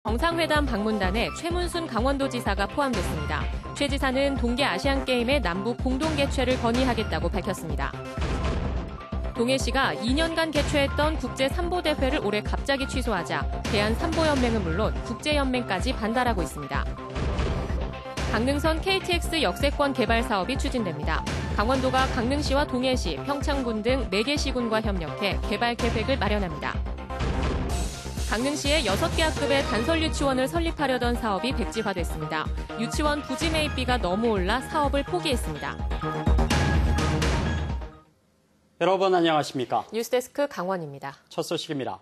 정상회담 방문단에 최문순 강원도지사가 포함됐습니다. 최 지사는 동계 아시안게임의 남북 공동 개최를 건의하겠다고 밝혔습니다. 동해시가 2년간 개최했던 국제 삼보대회를 올해 갑자기 취소하자 대한삼보연맹은 물론 국제연맹까지 반발하고 있습니다. 강릉선 KTX 역세권 개발 사업이 추진됩니다. 강원도가 강릉시와 동해시, 평창군 등 4개 시군과 협력해 개발 계획을 마련합니다. 강릉시에 6개 학급의 단설 유치원을 설립하려던 사업이 백지화됐습니다. 유치원 부지 매입비가 너무 올라 사업을 포기했습니다. 여러분 안녕하십니까? 뉴스데스크 강원입니다. 첫 소식입니다.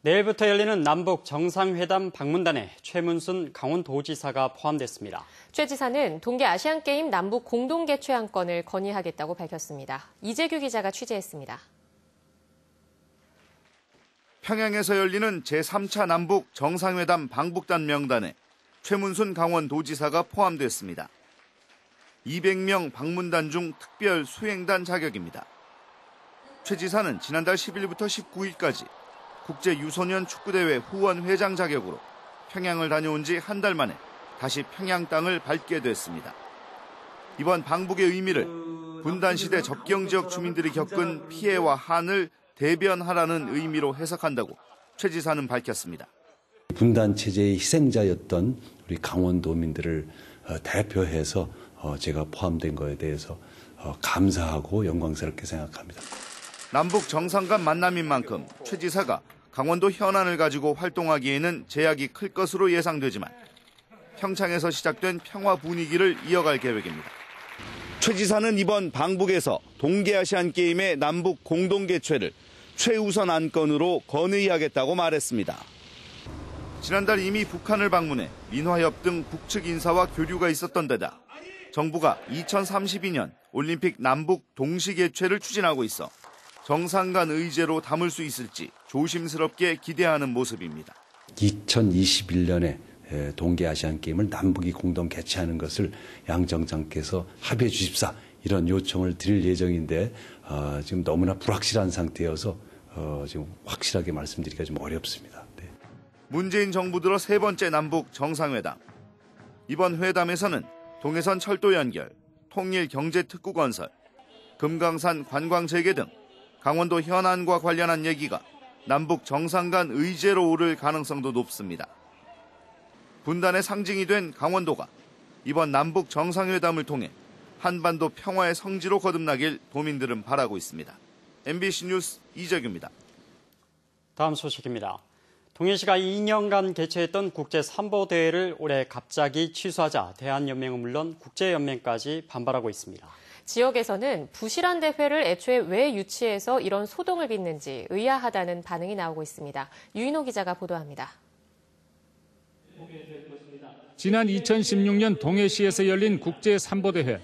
내일부터 열리는 남북 정상회담 방문단에 최문순 강원도지사가 포함됐습니다. 최 지사는 동계 아시안게임 남북 공동 개최 안건을 건의하겠다고 밝혔습니다. 이재규 기자가 취재했습니다. 평양에서 열리는 제3차 남북 정상회담 방북단 명단에 최문순 강원도지사가 포함됐습니다. 200명 방문단 중 특별 수행단 자격입니다. 최 지사는 지난달 10일부터 19일까지 국제유소년 축구대회 후원 회장 자격으로 평양을 다녀온 지 한 달 만에 다시 평양 땅을 밟게 됐습니다. 이번 방북의 의미를 분단시대 접경지역 주민들이 겪은 피해와 한을 대변하라는 의미로 해석한다고 최 지사는 밝혔습니다. 분단 체제의 희생자였던 우리 강원도민들을 대표해서 제가 포함된 것에 대해서 감사하고 영광스럽게 생각합니다. 남북 정상 간 만남인 만큼 최 지사가 강원도 현안을 가지고 활동하기에는 제약이 클 것으로 예상되지만 평창에서 시작된 평화 분위기를 이어갈 계획입니다. 최 지사는 이번 방북에서 동계아시안게임의 남북 공동 개최를 최우선 안건으로 건의하겠다고 말했습니다. 지난달 이미 북한을 방문해 민화협 등 북측 인사와 교류가 있었던 데다 정부가 2032년 올림픽 남북 동시 개최를 추진하고 있어 정상 간 의제로 담을 수 있을지 조심스럽게 기대하는 모습입니다. 2021년에 동계아시안게임을 남북이 공동 개최하는 것을 양 정상께서 합의해 주십사 이런 요청을 드릴 예정인데 지금 너무나 불확실한 상태여서 지금 확실하게 말씀드리기가 좀 어렵습니다. 네. 문재인 정부 들어 세 번째 남북 정상회담. 이번 회담에서는 동해선 철도 연결, 통일 경제특구 건설, 금강산 관광 재개 등 강원도 현안과 관련한 얘기가 남북 정상 간 의제로 오를 가능성도 높습니다. 분단의 상징이 된 강원도가 이번 남북 정상회담을 통해 한반도 평화의 성지로 거듭나길 도민들은 바라고 있습니다. MBC 뉴스 이재규입니다. 다음 소식입니다. 동해시가 2년간 개최했던 국제 삼보대회를 올해 갑자기 취소하자 대한연맹은 물론 국제연맹까지 반발하고 있습니다. 지역에서는 부실한 대회를 애초에 왜 유치해서 이런 소동을 빚는지 의아하다는 반응이 나오고 있습니다. 유인호 기자가 보도합니다. 지난 2016년 동해시에서 열린 국제 삼보대회.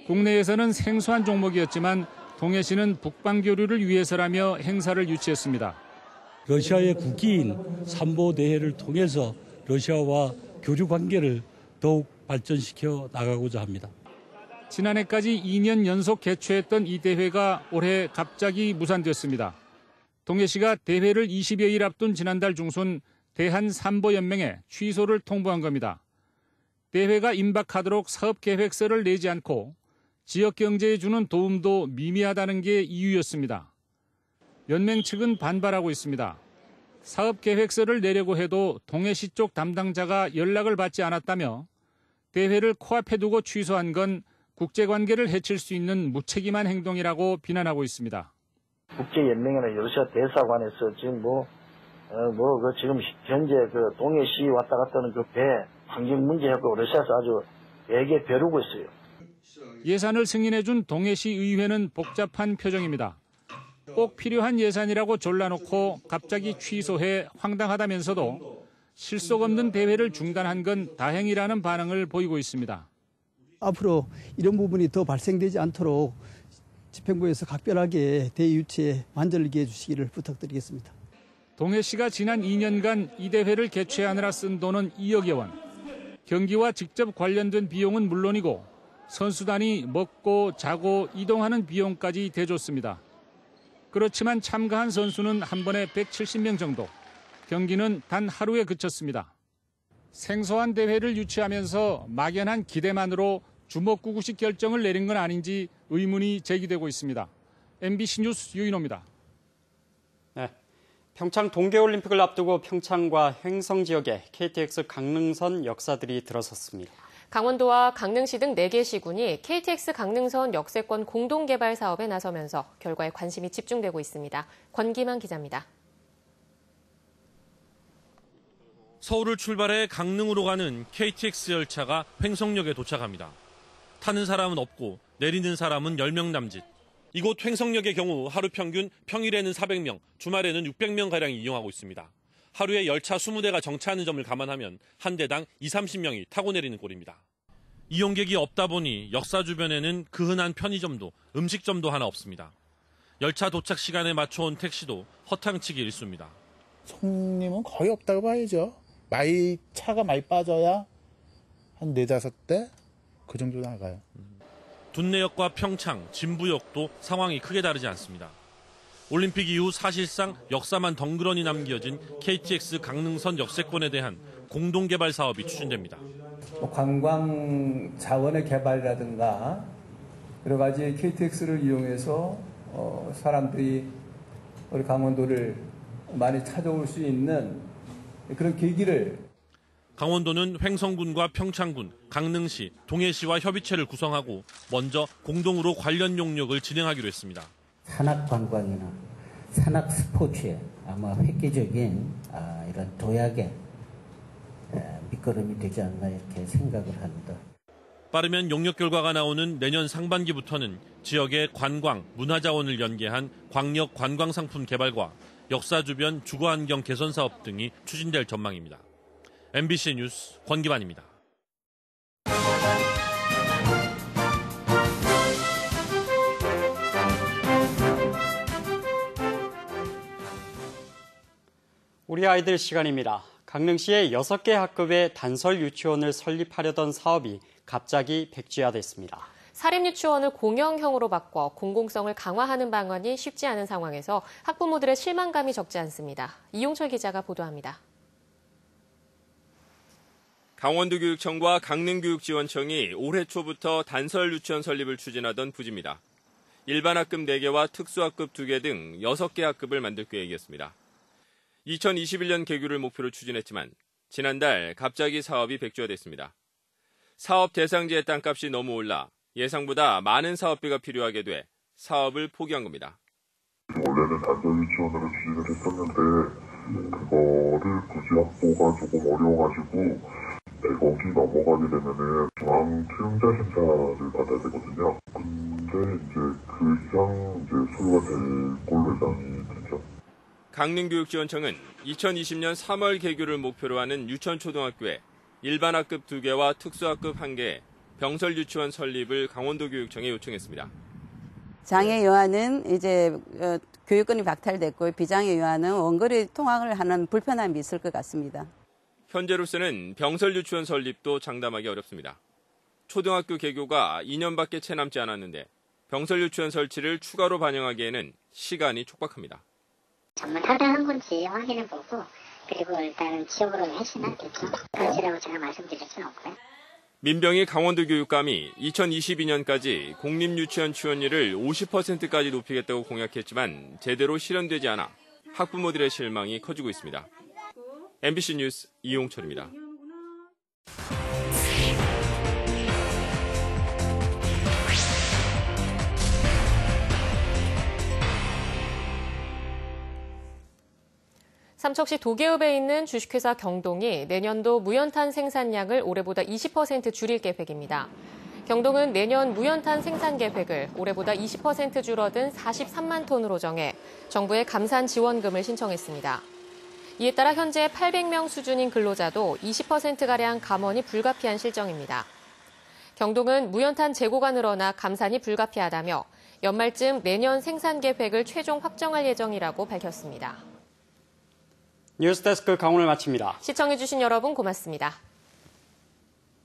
국내에서는 생소한 종목이었지만 동해시는 북방교류를 위해서라며 행사를 유치했습니다. 러시아의 국기인 삼보대회를 통해서 러시아와 교류 관계를 더욱 발전시켜 나가고자 합니다. 지난해까지 2년 연속 개최했던 이 대회가 올해 갑자기 무산됐습니다. 동해시가 대회를 20여일 앞둔 지난달 중순 대한삼보연맹에 취소를 통보한 겁니다. 대회가 임박하도록 사업계획서를 내지 않고 지역 경제에 주는 도움도 미미하다는 게 이유였습니다. 연맹 측은 반발하고 있습니다. 사업계획서를 내려고 해도 동해시 쪽 담당자가 연락을 받지 않았다며 대회를 코앞에 두고 취소한 건 국제관계를 해칠 수 있는 무책임한 행동이라고 비난하고 있습니다. 국제연맹이나 러시아 대사관에서 지금 지금 현재 동해시 왔다 갔다 하는 배 환경 문제하고 러시아에서 아주 외게 벼르고 있어요. 예산을 승인해준 동해시 의회는 복잡한 표정입니다. 꼭 필요한 예산이라고 졸라놓고 갑자기 취소해 황당하다면서도 실속 없는 대회를 중단한 건 다행이라는 반응을 보이고 있습니다. 앞으로 이런 부분이 더 발생되지 않도록 집행부에서 각별하게 대회 유치에 만전을 기해 주시기를 부탁드리겠습니다. 동해시가 지난 2년간 이 대회를 개최하느라 쓴 돈은 2억여 원. 경기와 직접 관련된 비용은 물론이고 선수단이 먹고 자고 이동하는 비용까지 대줬습니다. 그렇지만 참가한 선수는 한 번에 170명 정도. 경기는 단 하루에 그쳤습니다. 생소한 대회를 유치하면서 막연한 기대만으로 주먹구구식 결정을 내린 건 아닌지 의문이 제기되고 있습니다. MBC 뉴스 유인호입니다. 네, 평창 동계올림픽을 앞두고 평창과 횡성 지역에 KTX 강릉선 역사들이 들어섰습니다. 강원도와 강릉시 등 4개 시군이 KTX 강릉선 역세권 공동개발 사업에 나서면서 결과에 관심이 집중되고 있습니다. 권기만 기자입니다. 서울을 출발해 강릉으로 가는 KTX 열차가 횡성역에 도착합니다. 타는 사람은 없고 내리는 사람은 10명 남짓. 이곳 횡성역의 경우 하루 평균 평일에는 400명, 주말에는 600명가량 이용하고 있습니다. 하루에 열차 20대가 정차하는 점을 감안하면 한 대당 20-30명이 타고 내리는 꼴입니다. 이용객이 없다 보니 역사 주변에는 그 흔한 편의점도 음식점도 하나 없습니다. 열차 도착 시간에 맞춰온 택시도 허탕치기 일쑤입니다. 손님은 거의 없다고 봐야죠. 차가 많이 빠져야 한 4-5대 그 정도 나가요. 둔내역과 평창, 진부역도 상황이 크게 다르지 않습니다. 올림픽 이후 사실상 역사만 덩그러니 남겨진 KTX 강릉선 역세권에 대한 공동개발 사업이 추진됩니다. 관광 자원의 개발이라든가 여러 가지 KTX를 이용해서 사람들이 우리 강원도를 많이 찾아올 수 있는 그런 계기를. 강원도는 횡성군과 평창군, 강릉시, 동해시와 협의체를 구성하고 먼저 공동으로 관련 용역을 진행하기로 했습니다. 산악관광이나 산악스포츠에 아마 획기적인 이런 도약의 밑거름이 되지 않나 이렇게 생각을 합니다. 빠르면 용역 결과가 나오는 내년 상반기부터는 지역의 관광, 문화자원을 연계한 광역 관광상품 개발과 역사 주변 주거환경 개선 사업 등이 추진될 전망입니다. MBC 뉴스 권기만입니다. 우리 아이들 시간입니다. 강릉시의 6개 학급에 단설 유치원을 설립하려던 사업이 갑자기 백지화됐습니다. 사립유치원을 공영형으로 바꿔 공공성을 강화하는 방안이 쉽지 않은 상황에서 학부모들의 실망감이 적지 않습니다. 이용철 기자가 보도합니다. 강원도교육청과 강릉교육지원청이 올해 초부터 단설 유치원 설립을 추진하던 부지입니다. 일반 학급 4개와 특수학급 2개 등 6개 학급을 만들 계획이었습니다. 2021년 개교를 목표로 추진했지만 지난달 갑자기 사업이 백지화됐습니다. 사업 대상지의 땅값이 너무 올라 예상보다 많은 사업비가 필요하게 돼 사업을 포기한 겁니다. 원래는 단설 유치원으로 추진을 했었는데 그거를 부지 확보가 조금 어려워가지고 100억이 넘어가게 되면은 중앙 투영자 심사를 받아야 되거든요. 근데 이제 그 이상 소요가 될 걸로 예상이 되죠. 강릉교육지원청은 2020년 3월 개교를 목표로 하는 유천초등학교에 일반 학급 2개와 특수학급 1개에 병설 유치원 설립을 강원도교육청에 요청했습니다. 장애 요한은 이제 교육권이 박탈됐고 비장애 요한은 원거리 통학을 하는 불편함이 있을 것 같습니다. 현재로서는 병설 유치원 설립도 장담하기 어렵습니다. 초등학교 개교가 2년밖에 채 남지 않았는데 병설 유치원 설치를 추가로 반영하기에는 시간이 촉박합니다. 정말 타당한 건지 확인해보고 그리고 일단은 지역으로 회신하겠죠. 그렇지라고 제가 말씀드릴 수는 없고요. 민병희 강원도교육감이 2022년까지 공립유치원 지원율을 50%까지 높이겠다고 공약했지만 제대로 실현되지 않아 학부모들의 실망이 커지고 있습니다. MBC 뉴스 이용철입니다. 삼척시 도계읍에 있는 주식회사 경동이 내년도 무연탄 생산량을 올해보다 20% 줄일 계획입니다. 경동은 내년 무연탄 생산 계획을 올해보다 20% 줄어든 43만 톤으로 정해 정부에 감산 지원금을 신청했습니다. 이에 따라 현재 800명 수준인 근로자도 20%가량 감원이 불가피한 실정입니다. 경동은 무연탄 재고가 늘어나 감산이 불가피하다며 연말쯤 내년 생산 계획을 최종 확정할 예정이라고 밝혔습니다. 뉴스데스크 강원을 마칩니다. 시청해주신 여러분 고맙습니다.